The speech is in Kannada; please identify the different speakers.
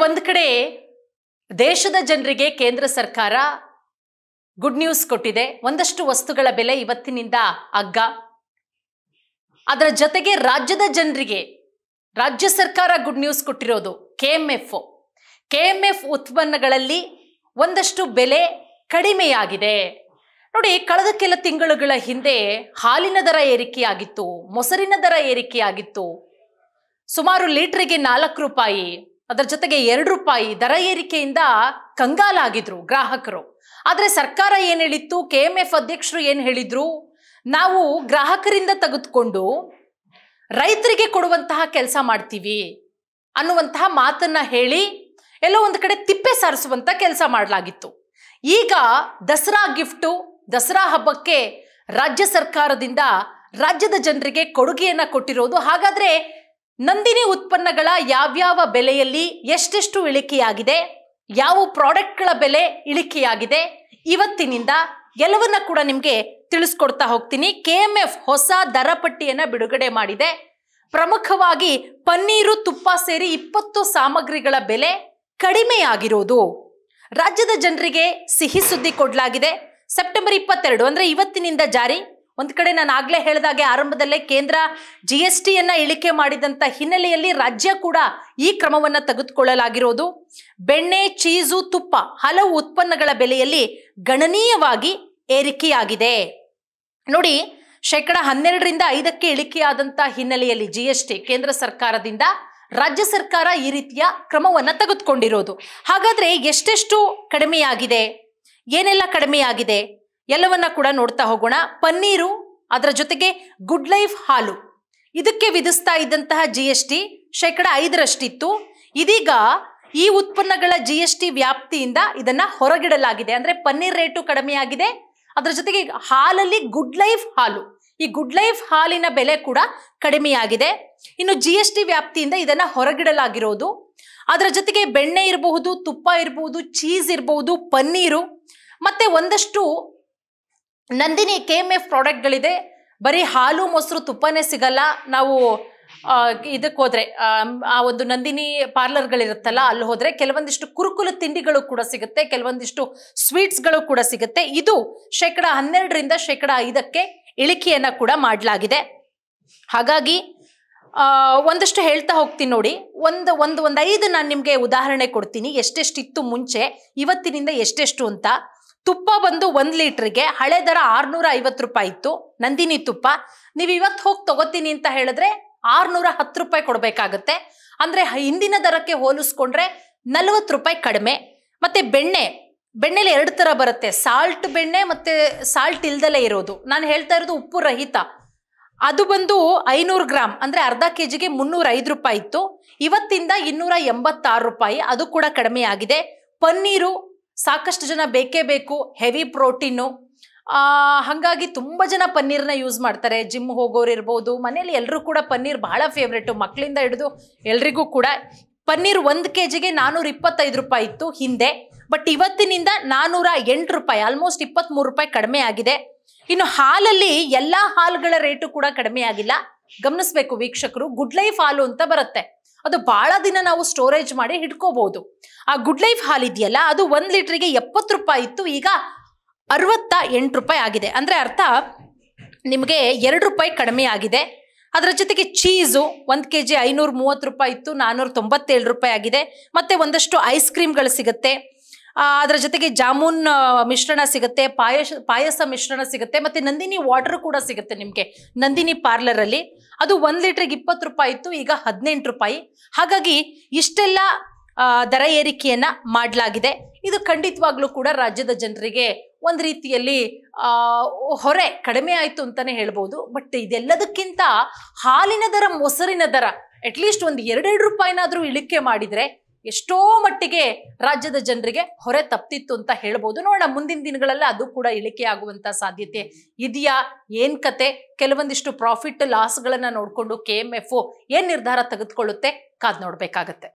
Speaker 1: ಒಂದು ಕಡೆ ದೇಶದ ಜನರಿಗೆ ಕೇಂದ್ರ ಸರ್ಕಾರ ಗುಡ್ ನ್ಯೂಸ್ ಕೊಟ್ಟಿದೆ. ಒಂದಷ್ಟು ವಸ್ತುಗಳ ಬೆಲೆ ಇವತ್ತಿನಿಂದ ಅಗ್ಗ. ಅದರ ಜೊತೆಗೆ ರಾಜ್ಯದ ಜನರಿಗೆ ರಾಜ್ಯ ಸರ್ಕಾರ ಗುಡ್ ನ್ಯೂಸ್ ಕೊಟ್ಟಿರೋದು ಕೆಎಂಎಫ್ ಉತ್ಪನ್ನಗಳಲ್ಲಿ ಒಂದಷ್ಟು ಬೆಲೆ ಕಡಿಮೆಯಾಗಿದೆ. ನೋಡಿ, ಕಳೆದ ಕೆಲ ತಿಂಗಳುಗಳ ಹಿಂದೆ ಹಾಲಿನ ದರ ಏರಿಕೆಯಾಗಿತ್ತು, ಮೊಸರಿನ ದರ ಏರಿಕೆಯಾಗಿತ್ತು. ಸುಮಾರು ಲೀಟರ್ಗೆ 4 ರೂಪಾಯಿ, ಅದರ ಜೊತೆಗೆ 2 ರೂಪಾಯಿ ದರ ಏರಿಕೆಯಿಂದ ಕಂಗಾಲಾಗಿದ್ರು ಗ್ರಾಹಕರು. ಆದರೆ ಸರ್ಕಾರ ಏನು ಹೇಳಿತ್ತು, ಕೆಎಂಎಫ್ ಅಧ್ಯಕ್ಷರು ಏನು ಹೇಳಿದ್ರು, ನಾವು ಗ್ರಾಹಕರಿಂದ ತೆಗೆದುಕೊಂಡು ರೈತರಿಗೆ ಕೊಡುವಂತಹ ಕೆಲಸ ಮಾಡ್ತೀವಿ ಅನ್ನುವಂತಹ ಮಾತನ್ನ ಹೇಳಿ ಎಲ್ಲೋ ಒಂದು ಕಡೆ ತಿಪ್ಪೆ ಸಾರಿಸುವಂತ ಕೆಲಸ ಮಾಡಲಾಗಿತ್ತು. ಈಗ ದಸರಾ ಹಬ್ಬಕ್ಕೆ ರಾಜ್ಯ ಸರ್ಕಾರದಿಂದ ರಾಜ್ಯದ ಜನರಿಗೆ ಕೊಡುಗೆಯನ್ನ ಕೊಟ್ಟಿರೋದು. ಹಾಗಾದ್ರೆ ನಂದಿನಿ ಉತ್ಪನ್ನಗಳ ಯಾವ್ಯಾವ ಬೆಲೆಯಲ್ಲಿ ಎಷ್ಟೆಷ್ಟು ಇಳಿಕೆಯಾಗಿದೆ, ಯಾವ ಪ್ರಾಡಕ್ಟ್ಗಳ ಬೆಲೆ ಇಳಿಕೆಯಾಗಿದೆ, ಇವತ್ತಿನಿಂದ ಎಲ್ಲವನ್ನ ಕೂಡ ನಿಮ್ಗೆ ತಿಳಿಸ್ಕೊಡ್ತಾ ಹೋಗ್ತೀನಿ. ಕೆಎಂಎಫ್ ಹೊಸ ದರ ಪಟ್ಟಿಯನ್ನ ಬಿಡುಗಡೆ ಮಾಡಿದೆ. ಪ್ರಮುಖವಾಗಿ ಪನ್ನೀರು, ತುಪ್ಪ ಸೇರಿ 20 ಸಾಮಗ್ರಿಗಳ ಬೆಲೆ ಕಡಿಮೆಯಾಗಿರೋದು. ರಾಜ್ಯದ ಜನರಿಗೆ ಸಿಹಿ ಸುದ್ದಿ ಕೊಡಲಾಗಿದೆ. ಸೆಪ್ಟೆಂಬರ್ 22 ಅಂದ್ರೆ ಇವತ್ತಿನಿಂದ ಜಾರಿ. ಒಂದ್ ಕಡೆ ನಾನು ಆಗ್ಲೇ ಹೇಳಿದಾಗೆ ಆರಂಭದಲ್ಲೇ ಕೇಂದ್ರ GST ಇಳಿಕೆ ಮಾಡಿದಂತ ಹಿನ್ನೆಲೆಯಲ್ಲಿ ರಾಜ್ಯ ಕೂಡ ಈ ಕ್ರಮವನ್ನ ತೆಗೆದುಕೊಳ್ಳಲಾಗಿರೋದು. ಬೆಣ್ಣೆ, ಚೀಸು, ತುಪ್ಪ ಹಲವು ಉತ್ಪನ್ನಗಳ ಬೆಲೆಯಲ್ಲಿ ಗಣನೀಯವಾಗಿ ಏರಿಕೆಯಾಗಿದೆ. ನೋಡಿ, 12% 5% ಇಳಿಕೆಯಾದಂತ ಹಿನ್ನೆಲೆಯಲ್ಲಿ GST ಕೇಂದ್ರ ಸರ್ಕಾರದಿಂದ ರಾಜ್ಯ ಸರ್ಕಾರ ಈ ರೀತಿಯ ಕ್ರಮವನ್ನ ತೆಗೆದುಕೊಂಡಿರೋದು. ಹಾಗಾದ್ರೆ ಎಷ್ಟೆಷ್ಟು ಕಡಿಮೆಯಾಗಿದೆ, ಏನೆಲ್ಲ ಕಡಿಮೆಯಾಗಿದೆ ಎಲ್ಲವನ್ನ ಕೂಡ ನೋಡ್ತಾ ಹೋಗೋಣ. ಪನ್ನೀರು, ಅದರ ಜೊತೆಗೆ ಗುಡ್ ಲೈಫ್ ಹಾಲು, ಇದಕ್ಕೆ ವಿಧಿಸ್ತಾ ಇದ್ದಂತಹ GST 5% ಇದೀಗ ಈ ಉತ್ಪನ್ನಗಳ GST ವ್ಯಾಪ್ತಿಯಿಂದ ಇದನ್ನ ಹೊರಗಿಡಲಾಗಿದೆ. ಅಂದ್ರೆ ಪನ್ನೀರ್ ರೇಟು ಕಡಿಮೆಯಾಗಿದೆ. ಅದರ ಜೊತೆಗೆ ಹಾಲಲ್ಲಿ ಗುಡ್ ಲೈಫ್ ಹಾಲು, ಈ ಗುಡ್ ಲೈಫ್ ಹಾಲಿನ ಬೆಲೆ ಕೂಡ ಕಡಿಮೆಯಾಗಿದೆ. ಇನ್ನು GST ವ್ಯಾಪ್ತಿಯಿಂದ ಇದನ್ನ ಹೊರಗಿಡಲಾಗಿರೋದು. ಅದರ ಜೊತೆಗೆ ಬೆಣ್ಣೆ ಇರಬಹುದು, ತುಪ್ಪ ಇರಬಹುದು, ಚೀಸ್ ಇರಬಹುದು, ಪನ್ನೀರು, ಮತ್ತೆ ಒಂದಷ್ಟು ನಂದಿನಿ KMF ಪ್ರಾಡಕ್ಟ್ಗಳಿದೆ. ಬರೀ ಹಾಲು, ಮೊಸರು, ತುಪ್ಪನೇ ಸಿಗಲ್ಲ. ನಾವು ಇದಕ್ಕೆ ಹೋದ್ರೆ ಆ ಒಂದು ನಂದಿನಿ ಪಾರ್ಲರ್ಗಳಿರುತ್ತಲ್ಲ, ಅಲ್ಲಿ ಹೋದ್ರೆ ಕೆಲವೊಂದಿಷ್ಟು ಕುರುಕುಲು ತಿಂಡಿಗಳು ಕೂಡ ಸಿಗುತ್ತೆ, ಕೆಲವೊಂದಿಷ್ಟು ಸ್ವೀಟ್ಸ್ಗಳು ಕೂಡ ಸಿಗುತ್ತೆ. ಇದು 12% 5% ಇಳಿಕೆಯನ್ನ ಕೂಡ ಮಾಡಲಾಗಿದೆ. ಹಾಗಾಗಿ ಒಂದಷ್ಟು ಹೇಳ್ತಾ ಹೋಗ್ತೀನಿ ನೋಡಿ. ಒಂದು 5 ನಾನು ನಿಮ್ಗೆ ಉದಾಹರಣೆ ಕೊಡ್ತೀನಿ, ಎಷ್ಟೆಷ್ಟಿತ್ತು ಮುಂಚೆ, ಇವತ್ತಿನಿಂದ ಎಷ್ಟೆಷ್ಟು ಅಂತ. ತುಪ್ಪ ಬಂದು 1 ಲೀಟರ್ಗೆ ಹಳೆ ದರ 650 ರೂಪಾಯಿ ಇತ್ತು ನಂದಿನಿ ತುಪ್ಪ. ನೀವು ಇವತ್ತು ಹೋಗಿ ತಗೋತೀನಿ ಅಂತ ಹೇಳಿದ್ರೆ 610 ರೂಪಾಯಿ ಕೊಡ್ಬೇಕಾಗತ್ತೆ. ಅಂದ್ರೆ ಹಿಂದಿನ ದರಕ್ಕೆ ಹೋಲಿಸ್ಕೊಂಡ್ರೆ 40 ರೂಪಾಯಿ ಕಡಿಮೆ. ಮತ್ತೆ ಬೆಣ್ಣೆಲಿ 2 ತರ ಬರುತ್ತೆ, ಸಾಲ್ಟ್ ಬೆಣ್ಣೆ ಮತ್ತೆ ಸಾಲ್ಟ್ ಇಲ್ದಲೇ ಇರೋದು. ನಾನು ಹೇಳ್ತಾ ಇರೋದು ಉಪ್ಪು ರಹಿತ. ಅದು ಬಂದು 500 ಗ್ರಾಮ್ ಅಂದ್ರೆ ಅರ್ಧ ಕೆಜಿಗೆ 305 ರೂಪಾಯಿ ಇತ್ತು, ಇವತ್ತಿಂದ 286 ರೂಪಾಯಿ. ಅದು ಕೂಡ ಕಡಿಮೆ ಆಗಿದೆ. ಪನ್ನೀರು ಸಾಕಷ್ಟು ಜನ ಬೇಕೇ ಬೇಕು, ಹೆವಿ ಪ್ರೋಟೀನು, ಹಾಗಾಗಿ ತುಂಬಾ ಜನ ಪನ್ನೀರ್ನ ಯೂಸ್ ಮಾಡ್ತಾರೆ. ಜಿಮ್ ಹೋಗೋರು ಇರ್ಬೋದು, ಮನೇಲಿ ಎಲ್ಲರೂ ಕೂಡ ಪನ್ನೀರ್ ಬಹಳ ಫೇವ್ರೇಟು, ಮಕ್ಕಳಿಂದ ಹಿಡಿದು ಎಲ್ರಿಗೂ ಕೂಡ. ಪನ್ನೀರ್ 1 ಕೆಜಿಗೆ 425 ರೂಪಾಯಿ ಇತ್ತು ಹಿಂದೆ, ಬಟ್ ಇವತ್ತಿನಿಂದ 408 ರೂಪಾಯಿ, ಆಲ್ಮೋಸ್ಟ್ 23 ರೂಪಾಯಿ ಕಡಿಮೆ ಆಗಿದೆ. ಇನ್ನು ಹಾಲಲ್ಲಿ ಎಲ್ಲಾ ಹಾಲುಗಳ ರೇಟು ಕೂಡ ಕಡಿಮೆ ಆಗಿಲ್ಲ. ಗಮನಿಸ್ಬೇಕು ವೀಕ್ಷಕರು, ಗುಡ್ ಲೈಫ್ ಹಾಲು ಅಂತ ಬರುತ್ತೆ, ಅದು ಬಹಳ ದಿನ ನಾವು ಸ್ಟೋರೇಜ್ ಮಾಡಿ ಇಟ್ಕೋಬಹುದು. ಆ ಗುಡ್ ಲೈಫ್ ಹಾಲು ಇದೆಯಲ್ಲ, ಅದು 1 ಲೀಟರ್ಗೆ 70 ರೂಪಾಯಿ ಇತ್ತು, ಈಗ 68 ರೂಪಾಯಿ ಆಗಿದೆ. ಅಂದ್ರೆ ಅರ್ಥ ನಿಮಗೆ 2 ರೂಪಾಯಿ ಕಡಿಮೆ ಆಗಿದೆ. ಅದರ ಜೊತೆಗೆ ಚೀಸು 1 ಕೆಜಿ 530 ರೂಪಾಯಿ ಇತ್ತು, 497 ರೂಪಾಯಿ ಆಗಿದೆ. ಮತ್ತೆ ಒಂದಷ್ಟು ಐಸ್ ಕ್ರೀಮ್ಗಳು ಸಿಗುತ್ತೆ, ಅದರ ಜೊತೆಗೆ ಜಾಮೂನ್ ಮಿಶ್ರಣ ಸಿಗುತ್ತೆ, ಪಾಯಸ ಮಿಶ್ರಣ ಸಿಗುತ್ತೆ, ಮತ್ತೆ ನಂದಿನಿ ವಾಟರ್ ಕೂಡ ಸಿಗುತ್ತೆ ನಿಮ್ಗೆ ನಂದಿನಿ ಪಾರ್ಲರ್ ಅಲ್ಲಿ. ಅದು 1 ಲೀಟರ್ಗೆ 20 ರೂಪಾಯಿ ಇತ್ತು, ಈಗ 18 ರೂಪಾಯಿ. ಹಾಗಾಗಿ ಇಷ್ಟೆಲ್ಲ ದರ ಏರಿಕೆಯನ್ನ ಮಾಡಲಾಗಿದೆ. ಇದು ಖಂಡಿತವಾಗ್ಲೂ ಕೂಡ ರಾಜ್ಯದ ಜನರಿಗೆ ಒಂದು ರೀತಿಯಲ್ಲಿ ಹೊರೆ ಕಡಿಮೆ ಆಯ್ತು ಅಂತಾನೆ ಹೇಳ್ಬೋದು. ಬಟ್ ಇದೆಲ್ಲದಕ್ಕಿಂತ ಹಾಲಿನ ದರ, ಮೊಸರಿನ ದರ ಅಟ್ಲೀಸ್ಟ್ ಒಂದು 2 ರೂಪಾಯಿನಾದ್ರೂ ಇಳಿಕೆ ಮಾಡಿದ್ರೆ ಎಷ್ಟೋ ಮಟ್ಟಿಗೆ ರಾಜ್ಯದ ಜನರಿಗೆ ಹೊರೆ ತಪ್ತಿತ್ತು ಅಂತ ಹೇಳ್ಬೋದು. ನೋಡೋಣ ಮುಂದಿನ ದಿನಗಳಲ್ಲಿ ಅದು ಕೂಡ ಇಳಿಕೆ ಆಗುವಂತ ಸಾಧ್ಯತೆ ಇದೆಯಾ, ಏನ್ ಕತೆ, ಕೆಲವೊಂದಿಷ್ಟು ಪ್ರಾಫಿಟ್ ಲಾಸ್ಗಳನ್ನ ನೋಡ್ಕೊಂಡು KMF ಏನ್ ನಿರ್ಧಾರ ತೆಗೆದುಕೊಳ್ಳುತ್ತೆ ಕಾದ್ ನೋಡ್ಬೇಕಾಗತ್ತೆ.